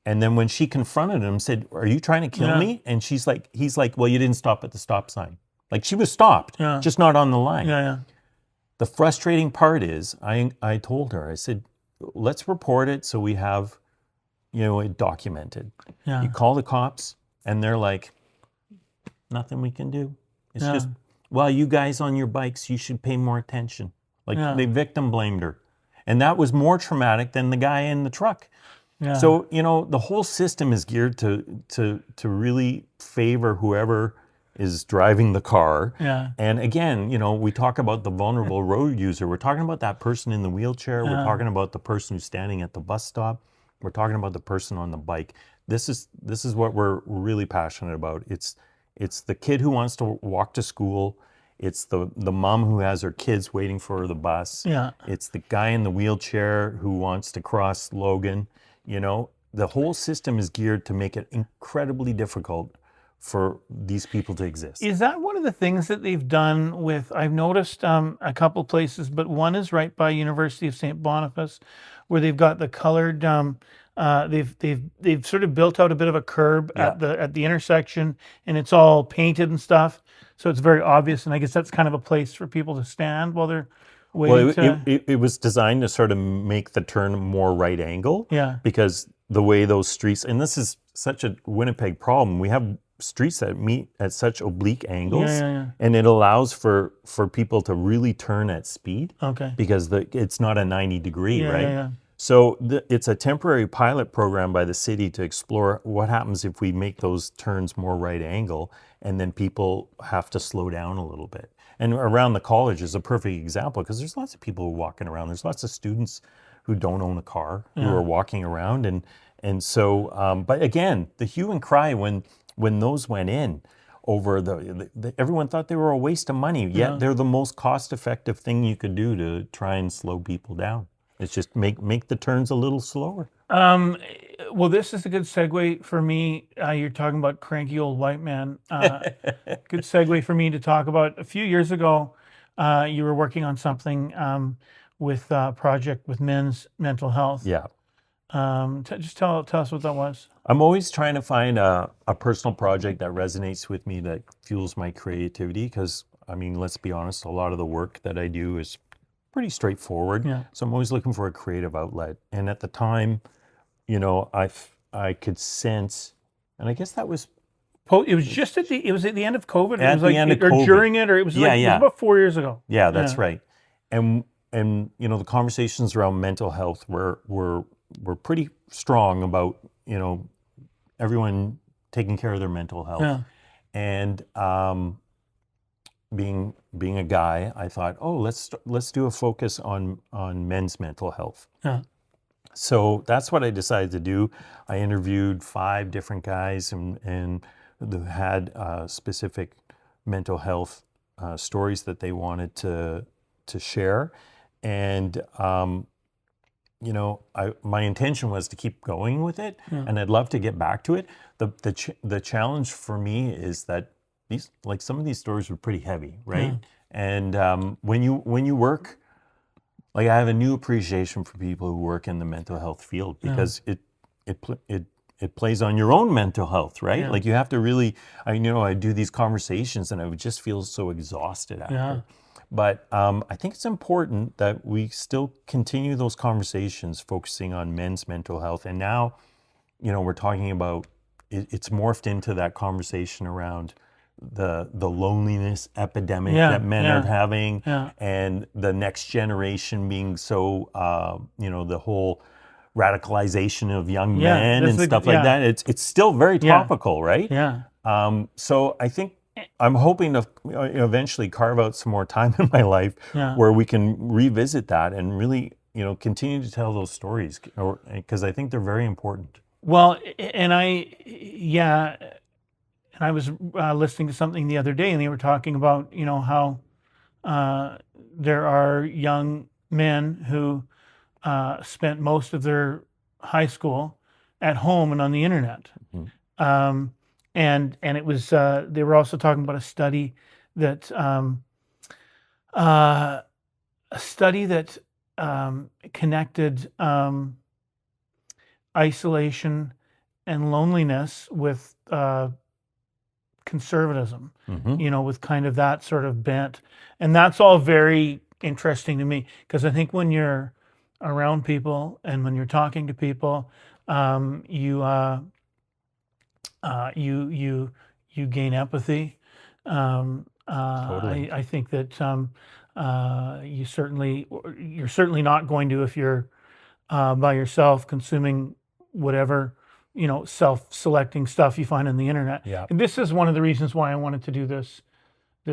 And then when she confronted him, said, "Are you trying to kill me?" And he's like, "Well, you didn't stop at the stop sign." Like, she was stopped, just not on the line. Yeah, yeah. The frustrating part is, I told her, I said, let's report it so we have, it documented. Yeah. You call the cops, and they're like, nothing we can do. It's Yeah. just, well, you guys on your bikes, you should pay more attention. Like Yeah. they victim blamed her. And that was more traumatic than the guy in the truck. Yeah. So, the whole system is geared to really favor whoever is driving the car. Yeah. And again, we talk about the vulnerable road user. We're talking about that person in the wheelchair. We're talking about the person who's standing at the bus stop. We're talking about the person on the bike. This is what we're really passionate about. It's the kid who wants to walk to school. It's the mom who has her kids waiting for the bus. Yeah. It's the guy in the wheelchair who wants to cross Logan. The whole system is geared to make it incredibly difficult for these people to exist. Is that one of the things that they've done with, I've noticed a couple places, but one is right by University of St. Boniface, where they've got the colored, they've sort of built out a bit of a curb at the intersection, and it's all painted and stuff, so it's very obvious. And I guess that's kind of a place for people to stand while they're waiting. Well, it was designed to sort of make the turn more right angle. Yeah. Because the way those streets, and this is such a Winnipeg problem, we have streets that meet at such oblique angles, and it allows for people to really turn at speed. Okay. Because it's not a 90-degree, right? Yeah. So it's a temporary pilot program by the city to explore what happens if we make those turns more right angle, and then people have to slow down a little bit. And around the college is a perfect example, because there's lots of people who are walking around. There's lots of students who don't own a car who are walking around, and so. But again, the hue and cry when those went in over everyone thought they were a waste of money. Yet they're the most cost-effective thing you could do to try and slow people down. It's just make the turns a little slower. Well, this is a good segue for me. You're talking about cranky old white man. Good segue for me to talk about. A few years ago, you were working on something with a project with men's mental health. Yeah. Just tell us what that was. I'm always trying to find a personal project that resonates with me, that fuels my creativity, because, let's be honest, a lot of the work that I do is pretty straightforward. Yeah. So I'm always looking for a creative outlet. And at the time, I could sense, and I guess that was... It was just at the end of COVID? At the end of COVID. Or during it, or it was it was about 4 years ago. Yeah, that's right. And the conversations around mental health were pretty strong about, everyone taking care of their mental health. Yeah. And being a guy, I thought, let's do a focus on men's mental health. Yeah. So that's what I decided to do. I interviewed 5 different guys and who had specific mental health stories that they wanted to share. And my intention was to keep going with it, and I'd love to get back to it. The challenge for me is that some of these stories were pretty heavy, right? Yeah. And when you work, I have a new appreciation for people who work in the mental health field, because it plays on your own mental health, right? Yeah. You have to really, I do these conversations and I would just feel so exhausted after. Yeah. But I think it's important that we still continue those conversations focusing on men's mental health. And now, we're talking about, it's morphed into that conversation around the loneliness epidemic that men are having, and the next generation being so, the whole radicalization of young men and stuff like that. It's still very topical, right? Yeah. So I think I'm hoping to eventually carve out some more time in my life where we can revisit that and really, continue to tell those stories, because I think they're very important. Well, and I was listening to something the other day, and they were talking about, how there are young men who spent most of their high school at home and on the internet. Mm-hmm. And it was, they were also talking about a study that connected isolation and loneliness with conservatism, Mm-hmm. with kind of that sort of bent. And that's all very, interesting to me because I think when you're around people and when you're talking to people, you you gain empathy. Totally. I think that you're certainly not going to, if you're by yourself consuming whatever, self-selecting stuff you find on the internet. Yeah. And this is one of the reasons why I wanted to do this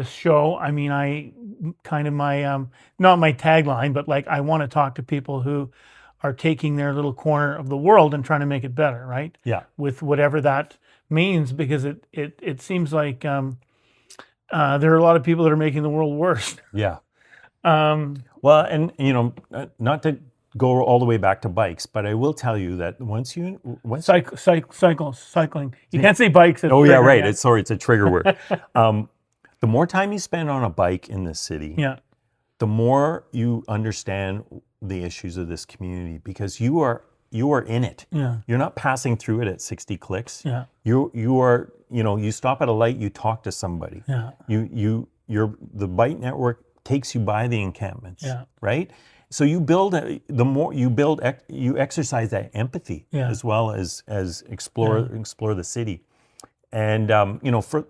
show. I mean, I kind of my not my tagline, but like I want to talk to people who are taking their little corner of the world and trying to make it better, right? Yeah. With whatever that means, because it seems like there are a lot of people that are making the world worse. Yeah. Um, Well, and not to go all the way back to bikes, but I will tell you that once cycling. You can't say bikes. oh yeah, right. It's a trigger word. The more time you spend on a bike in this city, Yeah. the more you understand the issues of this community, because you are in it. Yeah. You're not passing through it at 60 clicks. Yeah. You are, you stop at a light, you talk to somebody. Yeah. The bike network takes you by the encampments. Yeah. Right? So you exercise that empathy as well as explore the city. And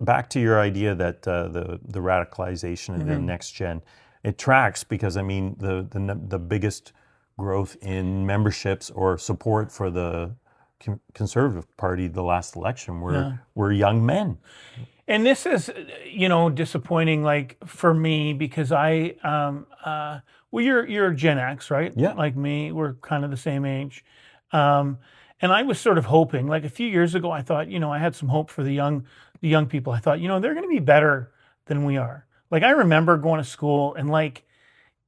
back to your idea that the radicalization of the next gen, it tracks, because I mean the biggest growth in memberships or support for the Conservative Party the last election were young men. And this is, disappointing, like for me, because well, you're Gen X, right? Yeah. Like me, we're kind of the same age. And I was sort of hoping, like a few years ago, I thought, I had some hope for the young people. I thought, they're going to be better than we are. Like I remember going to school and like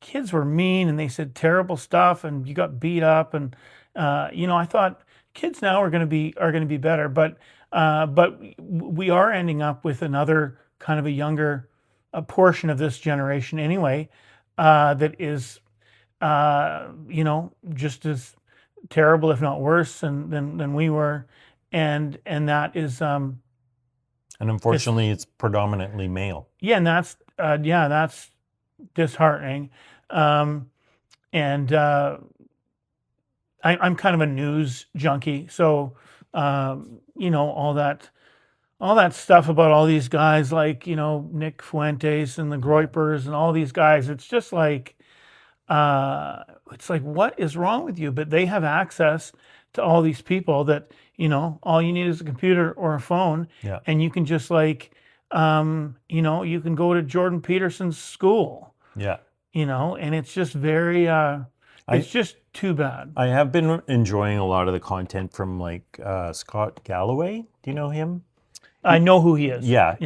kids were mean and they said terrible stuff and you got beat up and I thought kids now are going to be better, but we are ending up with another kind of a younger portion of this generation anyway, that is just as terrible, if not worse, than we were, and that is and unfortunately it's predominantly male. Yeah, and that's disheartening. And I'm kind of a news junkie, so all that stuff about all these guys like Nick Fuentes and the Groypers and all these guys, it's just like what is wrong with you? But they have access to all these people that all you need is a computer or a phone, and you can just you can go to Jordan Peterson's school, and it's just very it's just too bad. I have been enjoying a lot of the content from Scott Galloway. Do you know him? I know who he is. Yeah.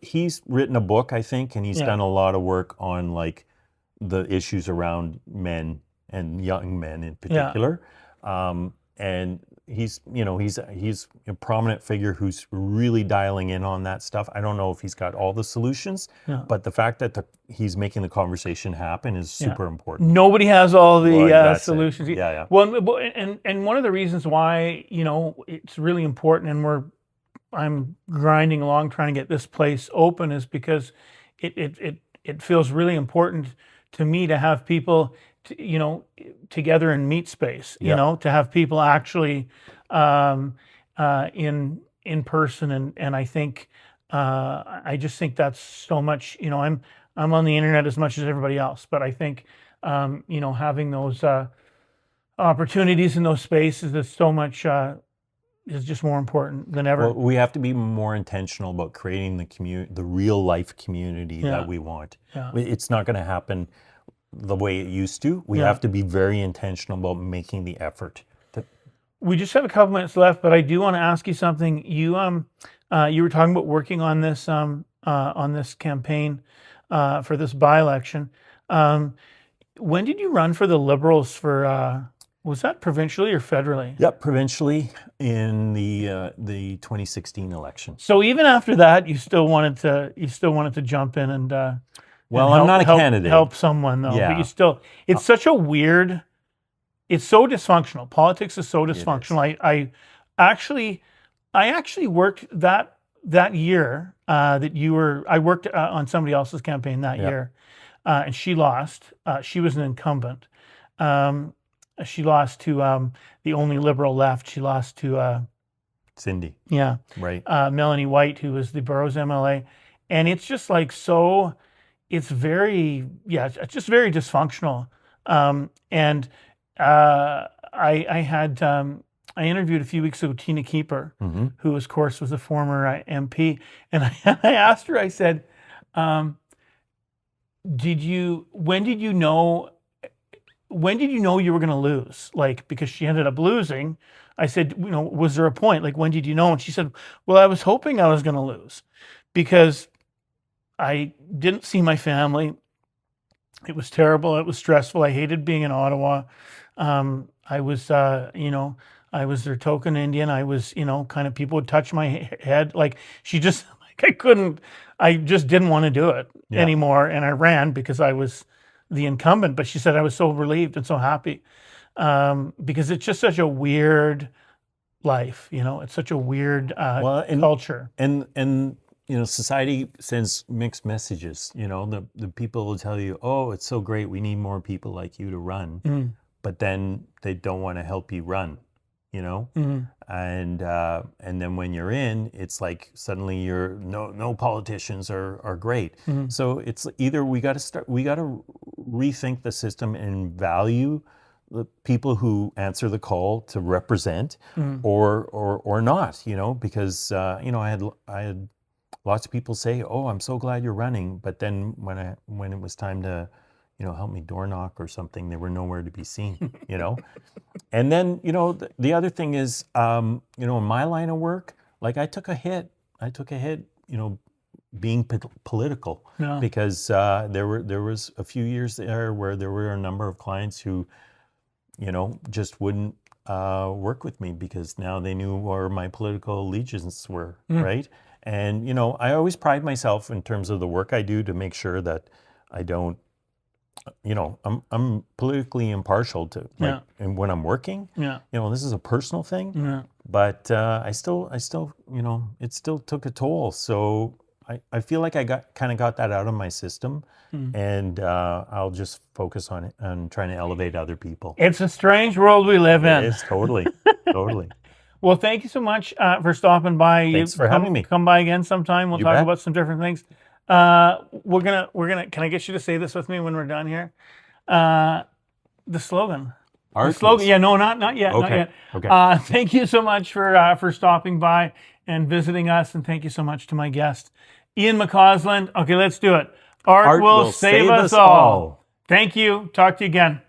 He's written a book, I think, and he's done a lot of work on the issues around men and young men in particular. And he's a prominent figure who's really dialing in on that stuff. I don't know if he's got all the solutions, but the fact that he's making the conversation happen is super important. Nobody has all the solutions. Yeah. Well, and one of the reasons why it's really important, and I'm grinding along trying to get this place open, is because it feels really important to me to have people together in meet space, to have people actually in person, and I think I just think that's so much. I'm on the internet as much as everybody else, but I think having those opportunities in those spaces is so much is just more important than ever. Well, we have to be more intentional about creating the real life community that we want. It's not going to happen the way it used to. We have to be very intentional about making the effort. We just have a couple minutes left, but I do want to ask you something. You were talking about working on this campaign for this by-election. When did you run for the Liberals for? Was that provincially or federally? Yep, provincially in the 2016 election. So even after that, you still wanted to jump in and well, I'm not a candidate. Help someone though, but you still. It's such a weird. It's so dysfunctional. Politics is so dysfunctional. I actually worked that year that you were. I worked on somebody else's campaign that year, and she lost. She was an incumbent. She lost to the only liberal left. She lost to Cindy. yeah, Right. Melanie White, who was the borough's MLA, and it's just like so. It's very it's just very dysfunctional. And I had I interviewed a few weeks ago Tina Keeper, who of course was a former MP, and I asked her. I said, when did you know you were going to lose? Like, because she ended up losing. I said, was there a point? Like, when did you know? And she said, well, I was hoping I was going to lose because I didn't see my family. It was terrible. It was stressful. I hated being in Ottawa. I was, I was their token Indian. I was, kind of people would touch my head. Like she just, I just didn't want to do it anymore. And I ran because I was the incumbent. But she said I was so relieved and so happy because it's just such a weird life. It's such a weird culture. And society sends mixed messages. The people will tell you, oh, it's so great, we need more people like you to run, but then they don't want to help you run, and then when you're in, it's like suddenly you're no politicians are great. So it's either we got to rethink the system and value the people who answer the call to represent, or not, because I had lots of people say, "Oh, I'm so glad you're running," but then when it was time to, help me door knock or something, they were nowhere to be seen. And then the other thing is, in my line of work, like I took a hit, being political, because there was a few years there where there were a number of clients who, just wouldn't work with me because now they knew where my political allegiances were, right? And, I always pride myself in terms of the work I do to make sure that I don't, I'm politically impartial to, and when I'm working, this is a personal thing, but I still, it still took a toll. So I feel like I got that out of my system, and I'll just focus on it and trying to elevate other people. It's a strange world we live in. It's totally. Well, thank you so much for stopping by. Thanks for having me. Come by again sometime. We'll talk about some different things. We're gonna. Can I get you to say this with me when we're done here? The slogan. The slogan. Yeah, no, not yet. Okay. Not yet. Okay. Thank you so much for stopping by and visiting us, and thank you so much to my guest, Ian McCausland. Okay, let's do it. Art will save us all. Thank you. Talk to you again.